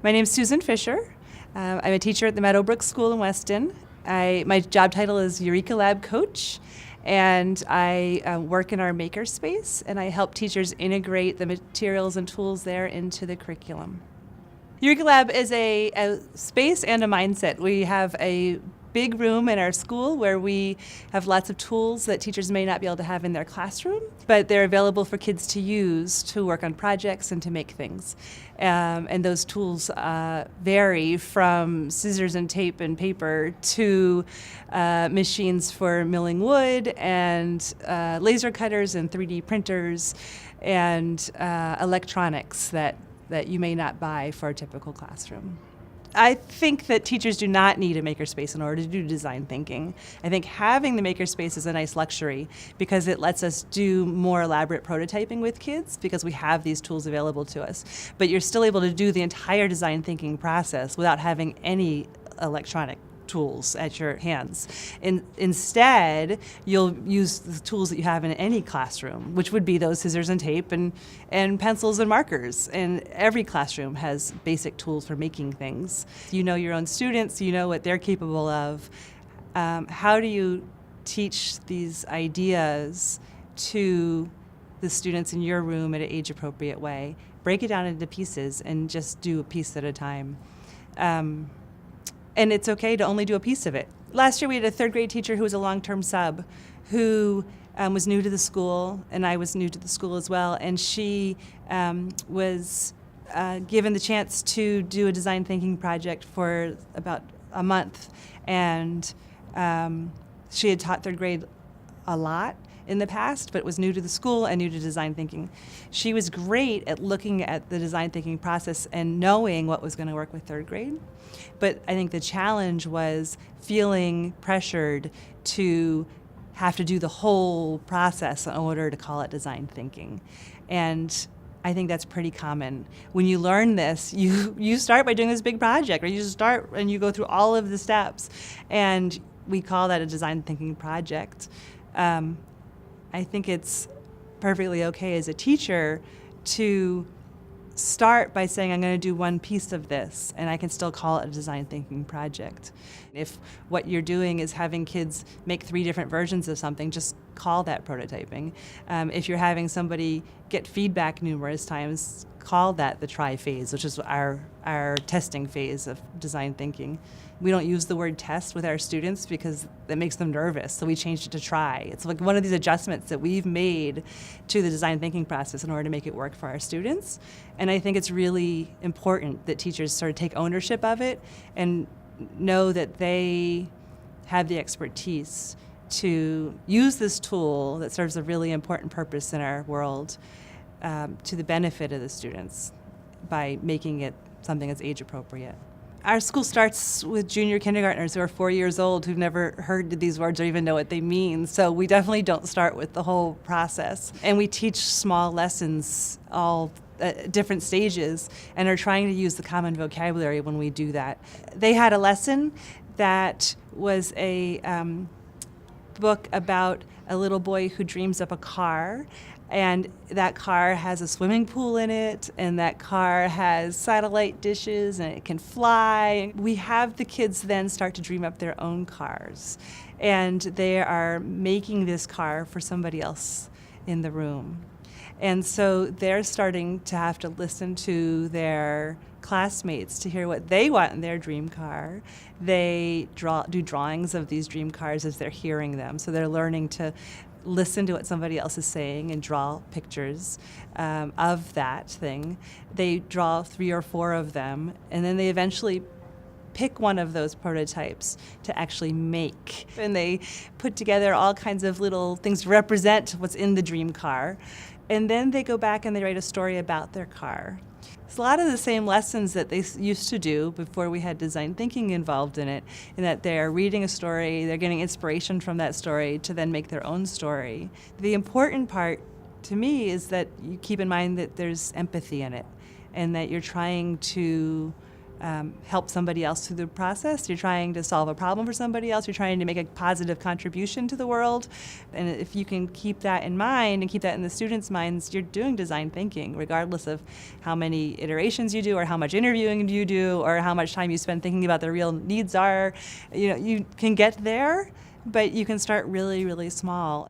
My name's Susan Fisher. I'm a teacher at the Meadowbrook School in Weston. My job title is EurekaLab Coach, and I work in our makerspace, and I help teachers integrate the materials and tools there into the curriculum. EurekaLab is a space and a mindset. We have a big room in our school where we have lots of tools that teachers may not be able to have in their classroom, but they're available for kids to use to work on projects and to make things. And those tools vary from scissors and tape and paper to machines for milling wood and laser cutters and 3D printers and electronics that you may not buy for a typical classroom. I think that teachers do not need a makerspace in order to do design thinking. I think having the makerspace is a nice luxury because it lets us do more elaborate prototyping with kids because we have these tools available to us. But you're still able to do the entire design thinking process without having any electronic tools at your hands. Instead, you'll use the tools that you have in any classroom, which would be those scissors and tape and pencils and markers. And every classroom has basic tools for making things. You know your own students, you know what they're capable of. How do you teach these ideas to the students in your room in an age-appropriate way? Break it down into pieces and just do a piece at a time. And it's okay to only do a piece of it. Last year we had a third grade teacher who was a long-term sub who was new to the school, and I was new to the school as well, and she was given the chance to do a design thinking project for about a month, and she had taught third grade a lot in the past, but was new to the school and new to design thinking. She was great at looking at the design thinking process and knowing what was going to work with third grade. But I think the challenge was feeling pressured to have to do the whole process in order to call it design thinking. And I think that's pretty common. When you learn this, you start by doing this big project, or you just start and you go through all of the steps. And we call that a design thinking project. I think it's perfectly okay as a teacher to start by saying, I'm going to do one piece of this, and I can still call it a design thinking project. If what you're doing is having kids make 3 different versions of something, just call that prototyping. If you're having somebody get feedback numerous times, call that the try phase, which is our testing phase of design thinking. We don't use the word test with our students because that makes them nervous, so we changed it to try. It's like one of these adjustments that we've made to the design thinking process in order to make it work for our students. And I think it's really important that teachers sort of take ownership of it and know that they have the expertise to use this tool that serves a really important purpose in our world to the benefit of the students by making it something that's age appropriate. Our school starts with junior kindergartners who are 4 years old who've never heard these words or even know what they mean. So we definitely don't start with the whole process. And we teach small lessons all at different stages and are trying to use the common vocabulary when we do that. They had a lesson that was a book about a little boy who dreams up a car, and that car has a swimming pool in it, and that car has satellite dishes, and it can fly. We have the kids then start to dream up their own cars, and they are making this car for somebody else in the room. And so they're starting to have to listen to their classmates to hear what they want in their dream car. They do drawings of these dream cars as they're hearing them, so they're learning to listen to what somebody else is saying and draw pictures of that thing. They draw 3 or 4 of them, and then they eventually pick one of those prototypes to actually make. And they put together all kinds of little things to represent what's in the dream car. And then they go back and they write a story about their car. It's a lot of the same lessons that they used to do before we had design thinking involved in it, in that they're reading a story, they're getting inspiration from that story to then make their own story. The important part to me is that you keep in mind that there's empathy in it and that you're trying to help somebody else through the process. You're trying to solve a problem for somebody else. You're trying to make a positive contribution to the world. And if you can keep that in mind and keep that in the students' minds, you're doing design thinking, regardless of how many iterations you do or how much interviewing you do or how much time you spend thinking about the real needs are. You can get there, but you can start really, really small.